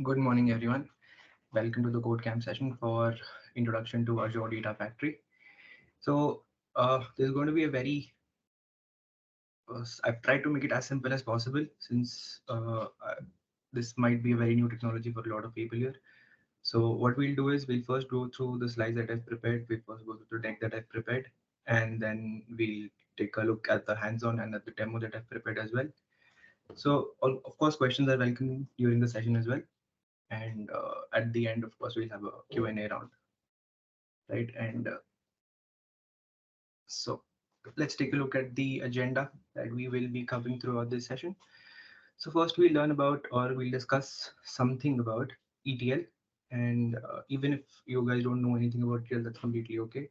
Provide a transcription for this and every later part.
Good morning, everyone. Welcome to the CodeCamp session for Introduction to Azure Data Factory. So, there's going to be a I've tried to make it as simple as possible since this might be a very new technology for a lot of people here. So, what we'll do is we'll first go through the slides that I've prepared, we'll first go through the deck that I've prepared, and then we'll take a look at the hands-on and at the demo that I've prepared as well. So, of course, questions are welcome during the session as well. And at the end, of course, we'll have a Q&A round, right? And so let's take a look at the agenda that we will be covering throughout this session. So first we'll learn about or we'll discuss something about ETL. And even if you guys don't know anything about ETL, that's completely okay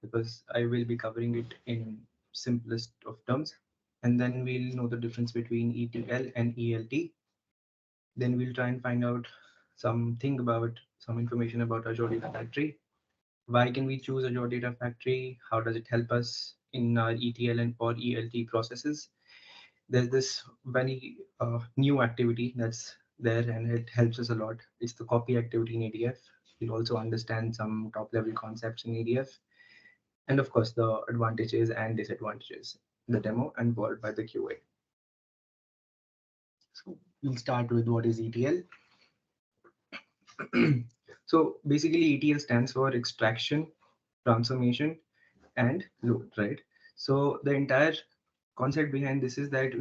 because I will be covering it in simplest of terms. And then we'll know the difference between ETL and ELT. Then we'll try and find out some information about Azure Data Factory. Why can we choose Azure Data Factory? How does it help us in our ETL and or ELT processes? There's this very new activity that's there and it helps us a lot. It's the copy activity in ADF. You'll also understand some top level concepts in ADF. And of course, the advantages and disadvantages, the demo and followed by the QA. So we'll start with what is ETL. So basically ETL stands for extraction, transformation, and load, right? So the entire concept behind this is that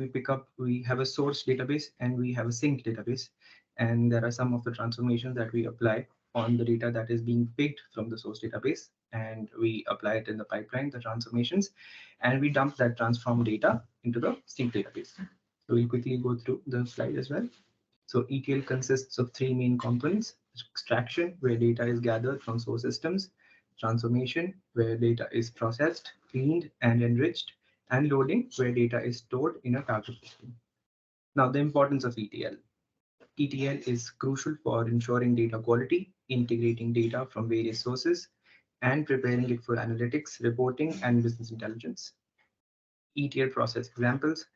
we have a source database and we have a sink database. And there are some of the transformations that we apply on the data that is being picked from the source database. And we apply it in the pipeline, the transformations, and we dump that transformed data into the sink database. So we'll quickly go through the slide as well. So ETL consists of three main components: extraction, where data is gathered from source systems; transformation, where data is processed, cleaned, and enriched; and loading, where data is stored in a target system. Now, the importance of ETL. ETL is crucial for ensuring data quality, integrating data from various sources, and preparing it for analytics, reporting, and business intelligence. ETL process examples.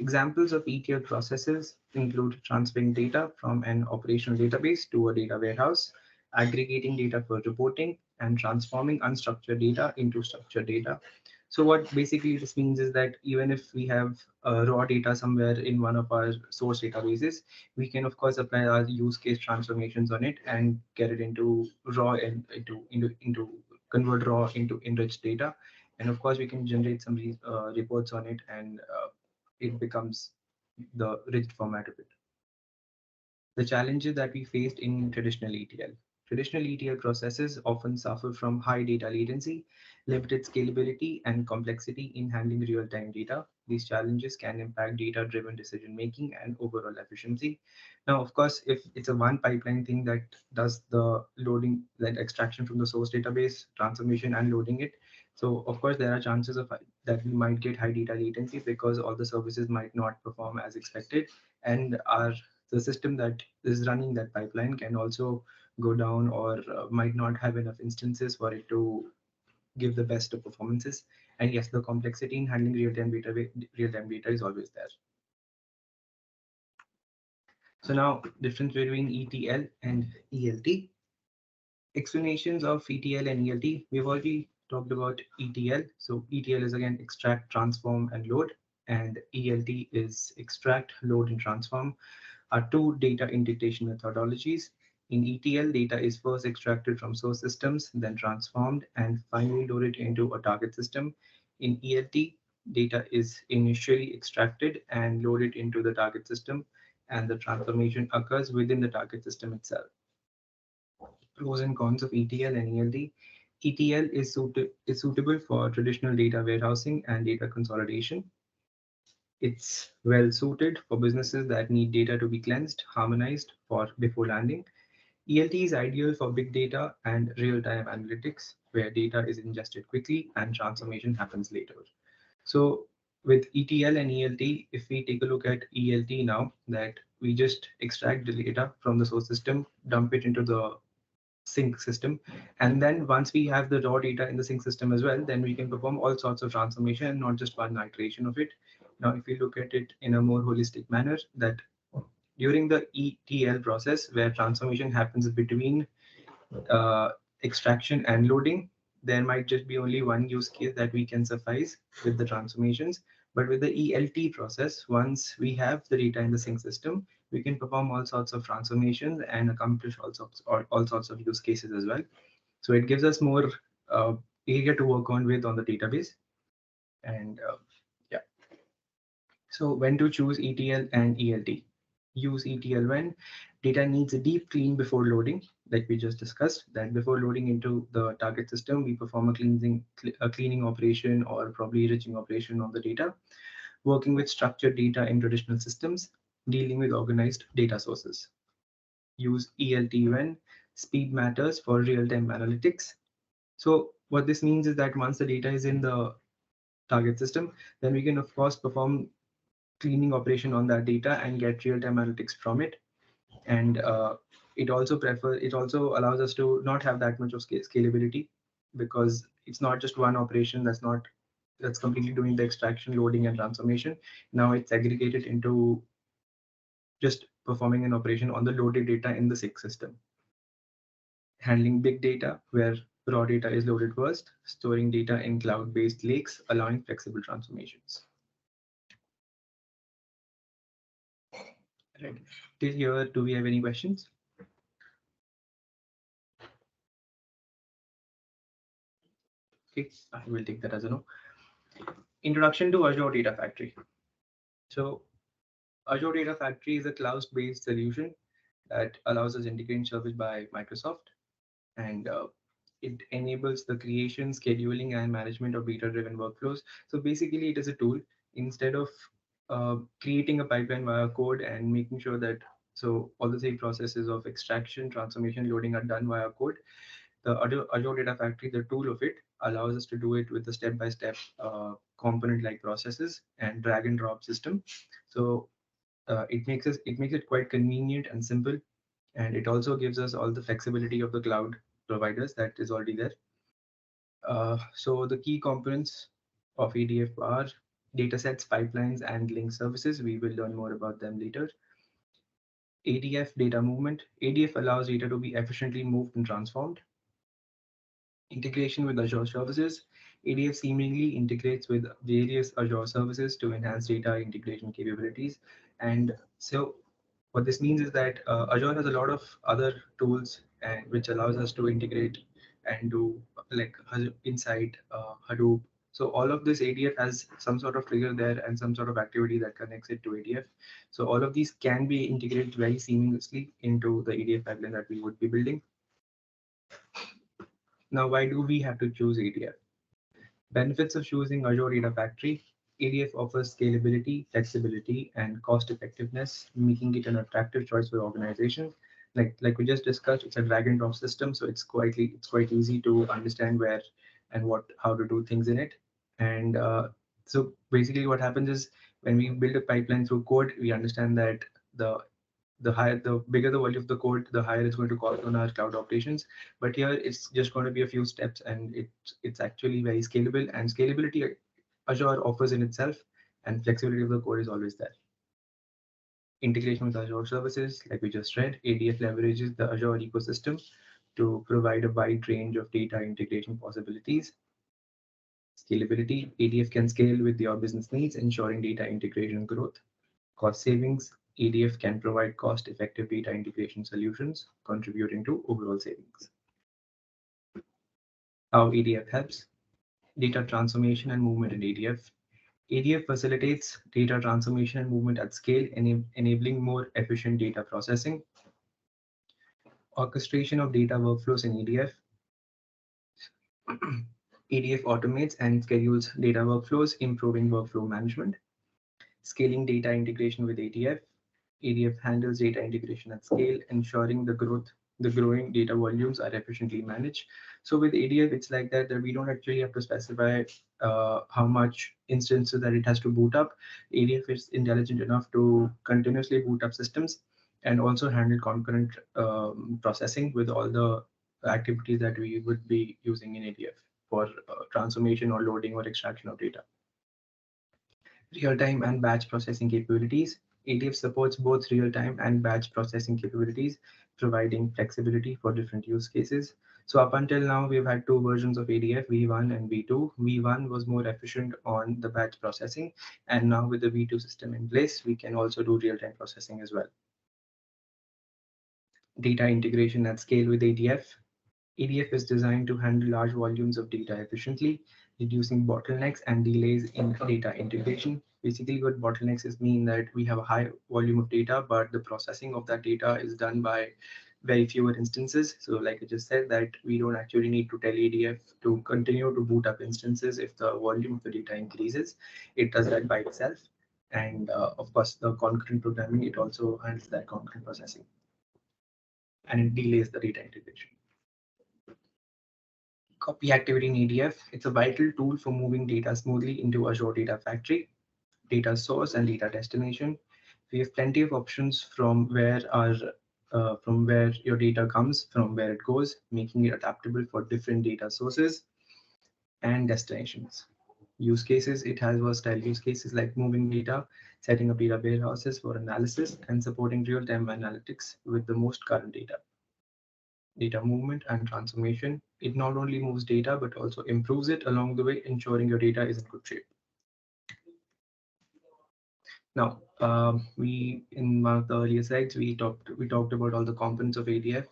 Examples of ETL processes include transferring data from an operational database to a data warehouse, aggregating data for reporting, and transforming unstructured data into structured data. So what basically this means is that even if we have raw data somewhere in one of our source databases, we can of course apply our use case transformations on it and get it into raw and into convert raw into enriched data. And of course, we can generate some reports on it, and it becomes the rigid format of it. The challenges that we faced in traditional ETL. Traditional ETL processes often suffer from high data latency, limited scalability, and complexity in handling real-time data. These challenges can impact data-driven decision-making and overall efficiency. Now, of course, if it's a one pipeline thing that does the loading, like extraction from the source database, transformation, and loading it, so of course, there are chances of that we might get high data latency because all the services might not perform as expected, and our the system that is running that pipeline can also go down or might not have enough instances for it to give the best of performances. And yes, the complexity in handling real-time data is always there. So now, difference between ETL and ELT. Explanations of ETL and ELT. We've already talked about ETL. So ETL is again extract, transform, and load. And ELT is extract, load, and transform are two data integration methodologies. In ETL, data is first extracted from source systems, then transformed, and finally loaded into a target system. In ELT, data is initially extracted and loaded into the target system, and the transformation occurs within the target system itself. Pros and cons of ETL and ELT. ETL is suitable for traditional data warehousing and data consolidation. It's well suited for businesses that need data to be cleansed, harmonized for before landing. ELT is ideal for big data and real-time analytics, where data is ingested quickly and transformation happens later. So with ETL and ELT, if we take a look at ELT now, that we just extract the data from the source system, dump it into the sync system. And then once we have the raw data in the sync system as well, then we can perform all sorts of transformation and not just one iteration of it. Now, if we look at it in a more holistic manner, that during the ETL process, where transformation happens between uh, extraction and loading, there might just be only one use case that we can suffice with the transformations. But with the ELT process, once we have the data in the sync system, we can perform all sorts of transformations and accomplish all sorts of use cases as well. So it gives us more area to work on the database. And yeah. So when to choose ETL and ELT? Use ETL when data needs a deep clean before loading, like we just discussed, that before loading into the target system, we perform a cleaning operation or probably enriching operation on the data, working with structured data in traditional systems, dealing with organized data sources. Use ELT when speed matters for real-time analytics. So what this means is that once the data is in the target system, then we can of course perform cleaning operation on that data and get real-time analytics from it. And it also allows us to not have that much of scalability, because it's not just one operation that's completely doing the extraction, loading, and transformation. Now it's aggregated into just performing an operation on the loaded data in the SIG system. Handling big data, where raw data is loaded first, storing data in cloud-based lakes, allowing flexible transformations. Right. Till here, do we have any questions? Okay, I will take that as a no. Introduction to Azure Data Factory. So Azure Data Factory is a cloud-based solution that allows us integration service by Microsoft, and it enables the creation, scheduling, and management of data-driven workflows. So basically, it is a tool. Instead of creating a pipeline via code and making sure that all the same processes of extraction, transformation, loading are done via code, the Azure Data Factory, the tool of it, allows us to do it with the step-by-step component-like processes and drag and drop system. So it makes it quite convenient and simple, and it also gives us all the flexibility of the cloud providers that is already there. So the key components of ADF are datasets, pipelines, and link services. We will learn more about them later. ADF data movement. ADF allows data to be efficiently moved and transformed. Integration with Azure services. ADF seamlessly integrates with various Azure services to enhance data integration capabilities. And so what this means is that Azure has a lot of other tools and which allows us to integrate and do like inside Hadoop. So all of this ADF has some sort of trigger there and some sort of activity that connects it to ADF. So all of these can be integrated very seamlessly into the ADF pipeline that we would be building. Now, why do we have to choose ADF? Benefits of choosing Azure Data Factory. ADF offers scalability, flexibility, and cost effectiveness, making it an attractive choice for organizations. Like we just discussed, it's a drag and drop system, so it's quite easy to understand where and how to do things in it. And so basically, what happens is when we build a pipeline through code, we understand that the the bigger the volume of the code, the higher it's going to cost on our cloud operations. But here it's just going to be a few steps, and it's actually very scalable, and scalability Azure offers in itself, and flexibility of the code is always there. Integration with Azure services, like we just read, ADF leverages the Azure ecosystem to provide a wide range of data integration possibilities. Scalability, ADF can scale with your business needs, ensuring data integration growth. Cost savings, ADF can provide cost-effective data integration solutions, contributing to overall savings. How ADF helps? Data transformation and movement in ADF. ADF facilitates data transformation and movement at scale, enabling more efficient data processing. Orchestration of data workflows in ADF. ADF automates and schedules data workflows, improving workflow management. Scaling data integration with ADF. ADF handles data integration at scale, ensuring the growing data volumes are efficiently managed. So with ADF, it's like that we don't actually have to specify how much instances that it has to boot up. ADF is intelligent enough to continuously boot up systems and also handle concurrent processing with all the activities that we would be using in ADF for transformation or loading or extraction of data. Real-time and batch processing capabilities. ADF supports both real-time and batch processing capabilities, providing flexibility for different use cases. So up until now, we've had two versions of ADF, V1 and V2. V1 was more efficient on the batch processing, and now with the V2 system in place, we can also do real-time processing as well. Data integration at scale with ADF. ADF is designed to handle large volumes of data efficiently, reducing bottlenecks and delays in data integration. Basically, what bottlenecks is mean that we have a high volume of data, but the processing of that data is done by very fewer instances. So like I just said, that we don't actually need to tell ADF to continue to boot up instances if the volume of the data increases. It does that by itself. And of course, the concurrent programming, it also handles that concurrent processing, and it delays the data integration. Copy activity in ADF. It's a vital tool for moving data smoothly into Azure Data Factory, data source and data destination. We have plenty of options from where your data comes, from where it goes, making it adaptable for different data sources and destinations. Use cases, it has versatile use cases like moving data, setting up data warehouses for analysis, and supporting real-time analytics with the most current data. Data movement and transformation. It not only moves data, but also improves it along the way, ensuring your data is in good shape. Now, we in one of the earlier slides, we talked about all the components of ADF.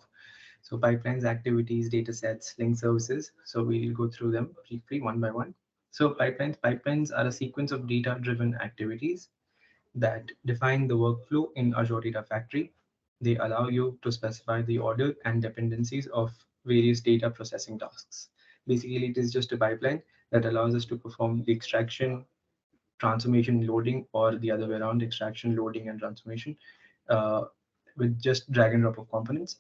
So pipelines, activities, data sets, link services. So we'll go through them briefly one by one. So pipelines are a sequence of data-driven activities that define the workflow in Azure Data Factory. They allow you to specify the order and dependencies of various data processing tasks. Basically, it is just a pipeline that allows us to perform the extraction, transformation, loading, or the other way around, extraction, loading, and transformation uh, with just drag and drop of components.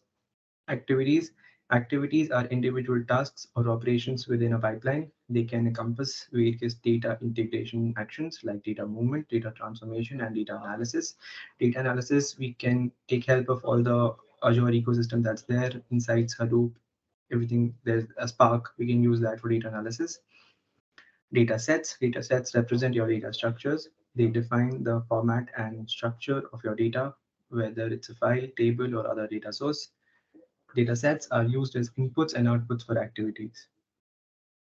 Activities. Activities are individual tasks or operations within a pipeline. They can encompass various data integration actions like data movement, data transformation, and data analysis. Data analysis, we can take help of all the Azure ecosystem that's there, Insights, Hadoop, everything. There's a Spark, we can use that for data analysis. Data sets. Data sets represent your data structures. They define the format and structure of your data, whether it's a file, table, or other data source. Data sets are used as inputs and outputs for activities.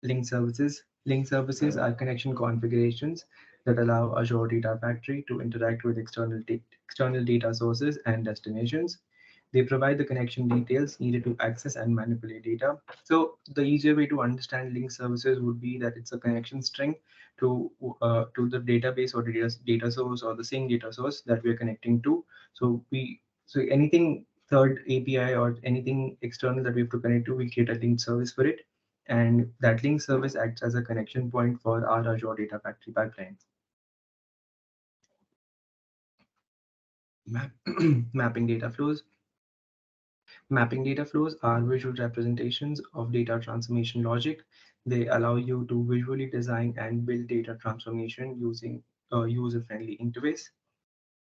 Link services. Link services are connection configurations that allow Azure Data Factory to interact with external data sources and destinations. They provide the connection details needed to access and manipulate data. So the easier way to understand link services would be that it's a connection string to the database or data source or the same data source that we are connecting to. So anything third API or anything external that we have to connect to, we create a link service for it, and that link service acts as a connection point for our Azure Data Factory pipeline. Map mapping data flows. Mapping data flows are visual representations of data transformation logic. They allow you to visually design and build data transformation using a user-friendly interface.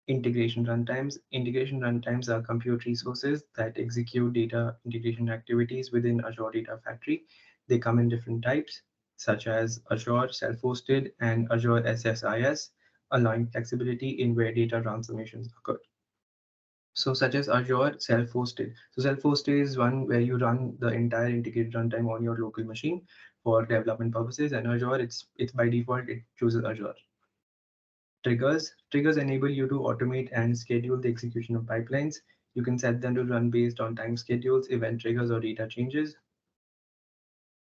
Integration runtimes. Integration runtimes are compute resources that execute data integration activities within Azure Data Factory. They come in different types, such as Azure Self-Hosted and Azure SSIS, allowing flexibility in where data transformations occur. So such as Azure self-hosted. So self-hosted is one where you run the entire integrated runtime on your local machine for development purposes. And Azure, it's by default, it chooses Azure. Triggers. Triggers enable you to automate and schedule the execution of pipelines. You can set them to run based on time schedules, event triggers, or data changes.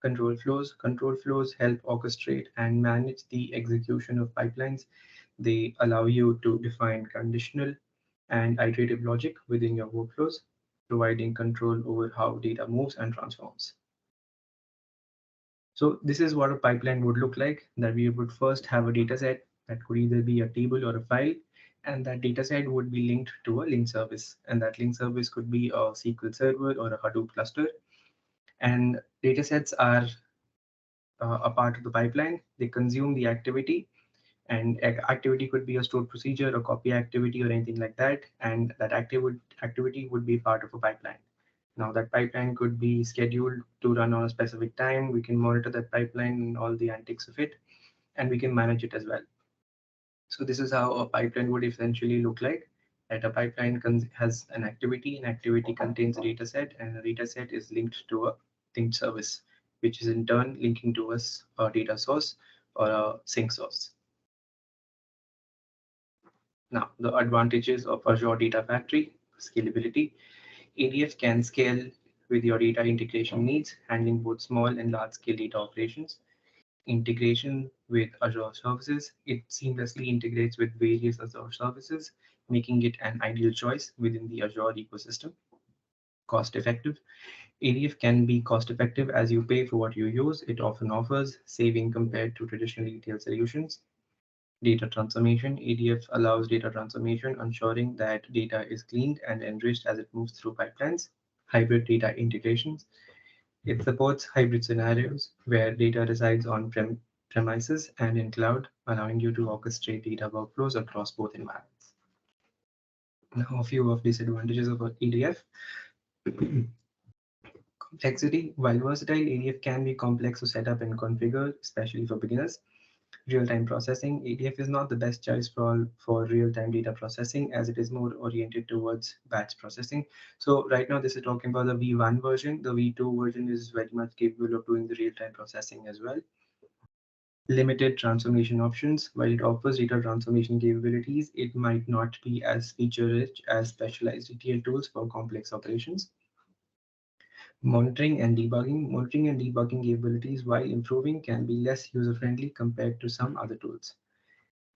Control flows. Control flows help orchestrate and manage the execution of pipelines. They allow you to define conditional and iterative logic within your workflows, providing control over how data moves and transforms. So this is what a pipeline would look like, that we would first have a data set that could either be a table or a file, and that data set would be linked to a link service. And that link service could be a SQL server or a Hadoop cluster. And data sets are a part of the pipeline. They consume the activity, and activity could be a stored procedure, a copy activity, or anything like that. And that activity would be part of a pipeline. Now that pipeline could be scheduled to run on a specific time. We can monitor that pipeline and all the antics of it, and we can manage it as well. So this is how a pipeline would essentially look like. That a pipeline has an activity contains a data set, and a data set is linked to a linked service, which is in turn linking to us a data source or a sync source. Now, the advantages of Azure Data Factory: scalability. ADF can scale with your data integration needs, handling both small and large scale data operations. Integration with Azure services. It seamlessly integrates with various Azure services, making it an ideal choice within the Azure ecosystem. Cost effective. ADF can be cost effective as you pay for what you use. It often offers saving compared to traditional ETL solutions. Data transformation. ADF allows data transformation, ensuring that data is cleaned and enriched as it moves through pipelines. Hybrid data integrations. It supports hybrid scenarios where data resides on premises and in cloud, allowing you to orchestrate data workflows across both environments. Now, a few of disadvantages of EDF. Complexity. While versatile, EDF can be complex to set up and configure, especially for beginners. Real-time processing. EDF is not the best choice for real-time data processing, as it is more oriented towards batch processing. So right now, this is talking about the V1 version. The V2 version is very much capable of doing the real-time processing as well. Limited transformation options. While it offers data transformation capabilities, it might not be as feature-rich as specialized ETL tools for complex operations. Monitoring and debugging. Monitoring and debugging capabilities, while improving, can be less user-friendly compared to some other tools.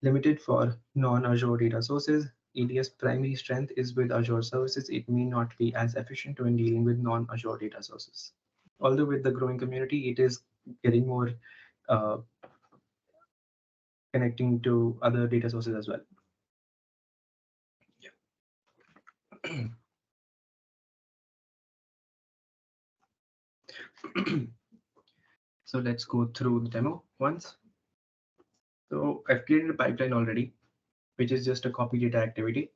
Limited for non-Azure data sources. EDF's primary strength is with Azure services. It may not be as efficient when dealing with non-Azure data sources. Although with the growing community, it is getting more uh, connecting to other data sources as well. So let's go through the demo once. So I've created a pipeline already, which is just a copy data activity.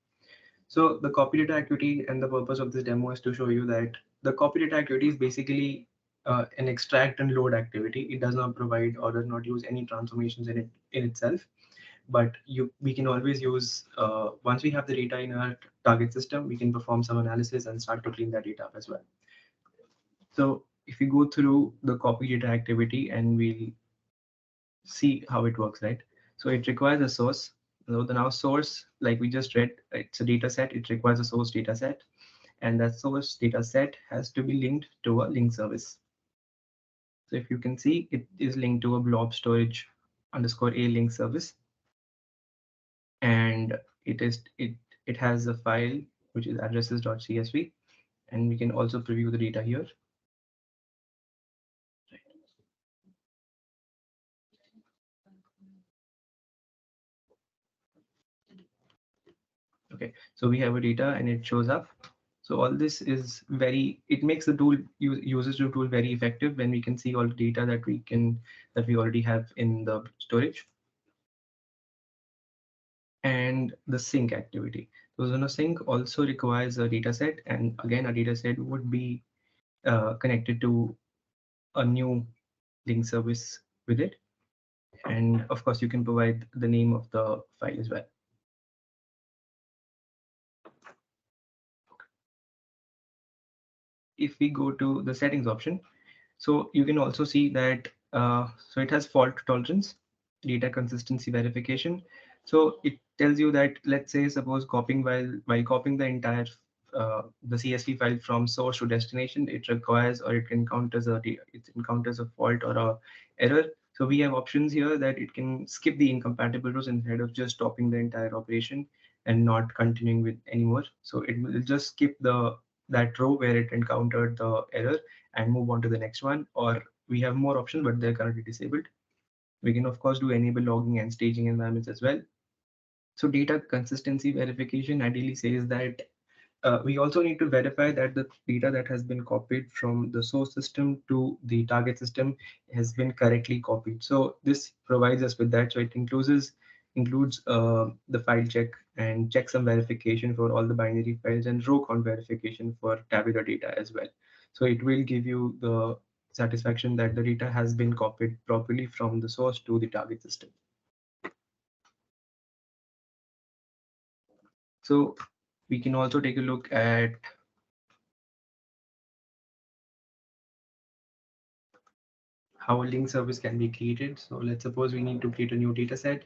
So the copy data activity, and the purpose of this demo is to show you that the copy data activity is basically an extract and load activity. It does not provide or does not use any transformations in itself. But we can always use, once we have the data in our target system, we can perform some analysis and start to clean that data up as well. So if we go through the copy data activity and we'll see how it works, right? So it requires a source. So the now source, like we just read, it's a data set. It requires a source data set, and that source data set has to be linked to a link service. So if you can see, it is linked to a blob storage underscore a link service, and it has a file which is addresses.csv, and we can also preview the data here. Okay, so we have a data and it shows up. So all this is it makes the tool uses the tool very effective when we can see all the data that we already have in the storage. And the sync activity. So Zono sync also requires a data set, and again, a data set would be connected to a new link service with it. And of course, you can provide the name of the file as well. If we go to the settings option, so you can also see that so it has fault tolerance, data consistency verification. So it tells you that, let's say, suppose copying while copying the entire the CSV file from source to destination, it requires or it encounters a fault or a error. So we have options here that it can skip the incompatible rows instead of just stopping the entire operation and not continuing with anymore. So it will just skip that row where it encountered the error and move on to the next one. Or we have more options, but they're currently disabled. We can of course do enable logging and staging environments as well. So data consistency verification ideally says that we also need to verify that the data that has been copied from the source system to the target system has been correctly copied. So this provides us with that. So it includes the file check and checksum verification for all the binary files and row count verification for tabular data as well. So it will give you the satisfaction that the data has been copied properly from the source to the target system. So we can also take a look at how a link service can be created. So let's suppose we need to create a new data set.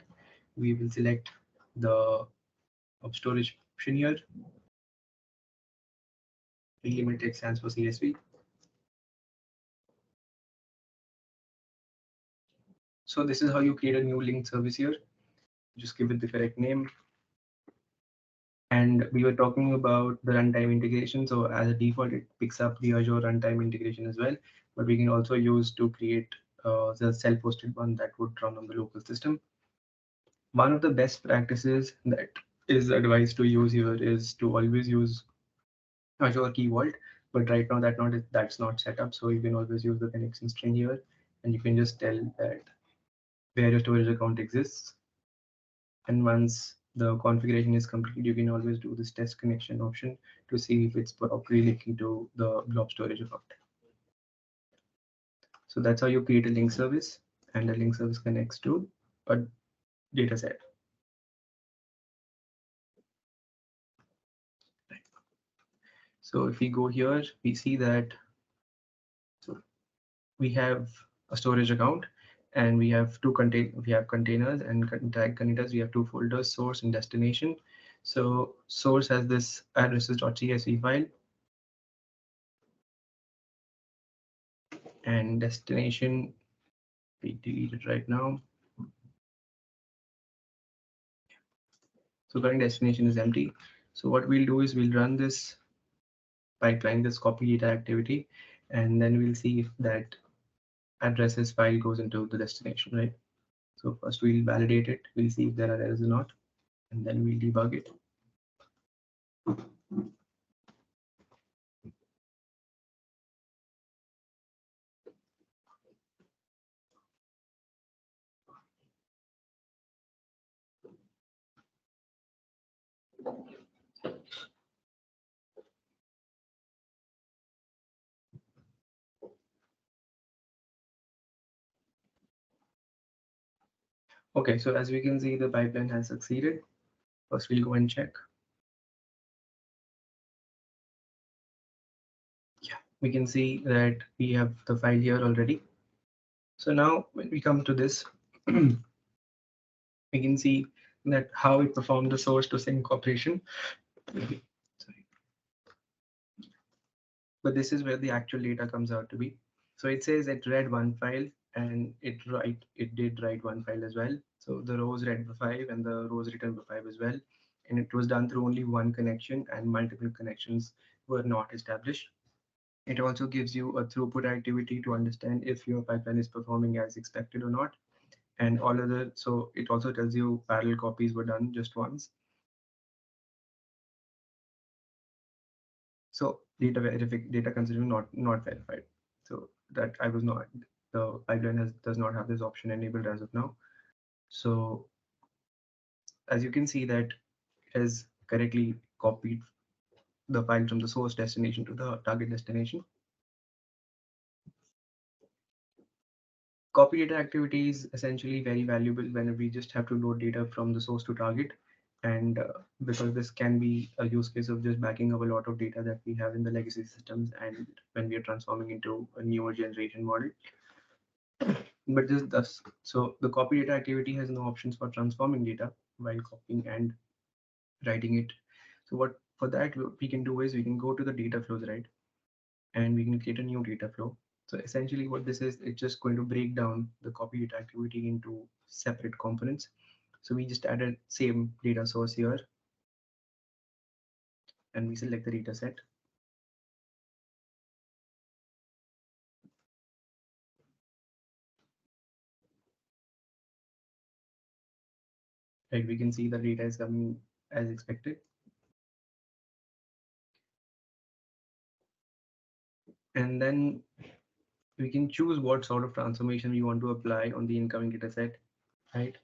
We will select the storage option here. Limited stands for CSV. So this is how you create a new link service here. Just give it the correct name. And we were talking about the runtime integration. So as a default, it picks up the Azure runtime integration as well. But we can also use to create the self-hosted one that would run on the local system. One of the best practices that is advised to use here is to always use Azure Key Vault. But right now that's not set up. So you can always use the connection string here, and you can just tell that where your storage account exists. And once the configuration is complete, you can always do this test connection option to see if it's properly linking to the blob storage account. So that's how you create a link service, and the link service connects to a data set. So if we go here, we see that so we have a storage account, and we have containers, and tag containers. We have two folders, source and destination. So source has this addresses.csv file, and destination, we delete it right now. So current destination is empty. So what we'll do is we'll run this pipeline, this copy data activity, and then we'll see if that addresses file goes into the destination, right? So first we'll validate it. We'll see if there are errors or not, and then we'll debug it. Okay, so as we can see, the pipeline has succeeded. First, we'll go and check. Yeah, we can see that we have the file here already. So now when we come to this, we can see that how it performed the source to sync operation. Sorry. But this is where the actual data comes out to be. So it says it read one file, and it did write one file as well. So the rows read for 5 and the rows returned for 5 as well. And it was done through only one connection, and multiple connections were not established. It also gives you a throughput activity to understand if your pipeline is performing as expected or not. And all other, so it also tells you parallel copies were done just once. So data considering not verified. So that I was not, the pipeline does not have this option enabled as of now. So as you can see that it has correctly copied the file from the source destination to the target destination. Copy data activity is essentially very valuable when we just have to load data from the source to target. And because this can be a use case of just backing up a lot of data that we have in the legacy systems, and when we are transforming into a newer generation model. But this does, so the copy data activity has no options for transforming data while copying and writing it. So what for that we can do is we can go to the data flows, right? And we can create a new data flow. So essentially what this is, it's just going to break down the copy data activity into separate components. So we just added same data source here, and we select the data set. Right, we can see the data is coming as expected. And then we can choose what sort of transformation we want to apply on the incoming data set, right?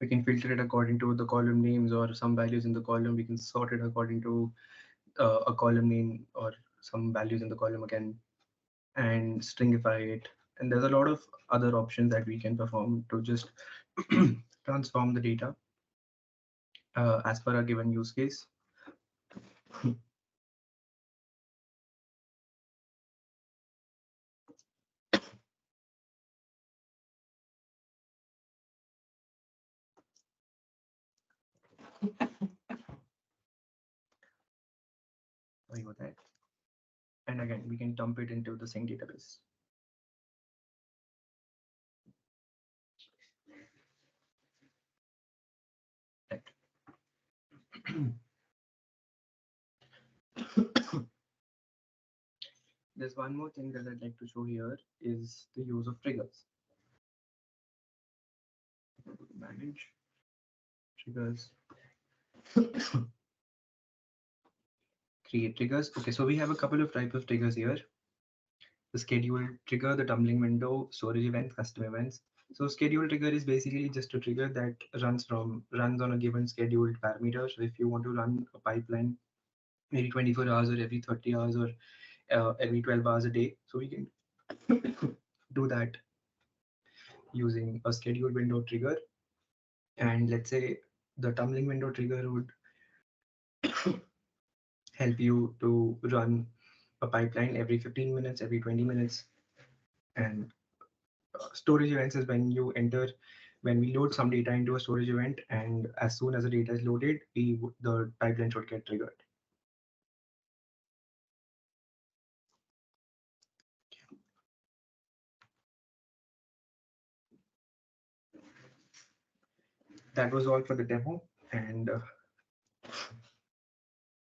We can filter it according to the column names or some values in the column. We can sort it according to a column name or some values in the column again, and stringify it. And there's a lot of other options that we can perform to just transform the data. as per a given use case. Sorry about that. And again, we can dump it into the same database. Right. There's one more thing that I'd like to show here is the use of triggers. Manage triggers. Create triggers. Okay, so we have a couple of types of triggers here. The schedule trigger, the tumbling window, storage events, custom events. So schedule trigger is basically just a trigger that runs on a given scheduled parameter. So if you want to run a pipeline maybe 24 hours or every 30 hours or every 12 hours a day, so we can do that using a scheduled window trigger. And let's say the tumbling window trigger would help you to run a pipeline every 15 minutes, every 20 minutes. And storage events is when we load some data into a storage event, and as soon as the data is loaded, the pipeline should get triggered. That was all for the demo, and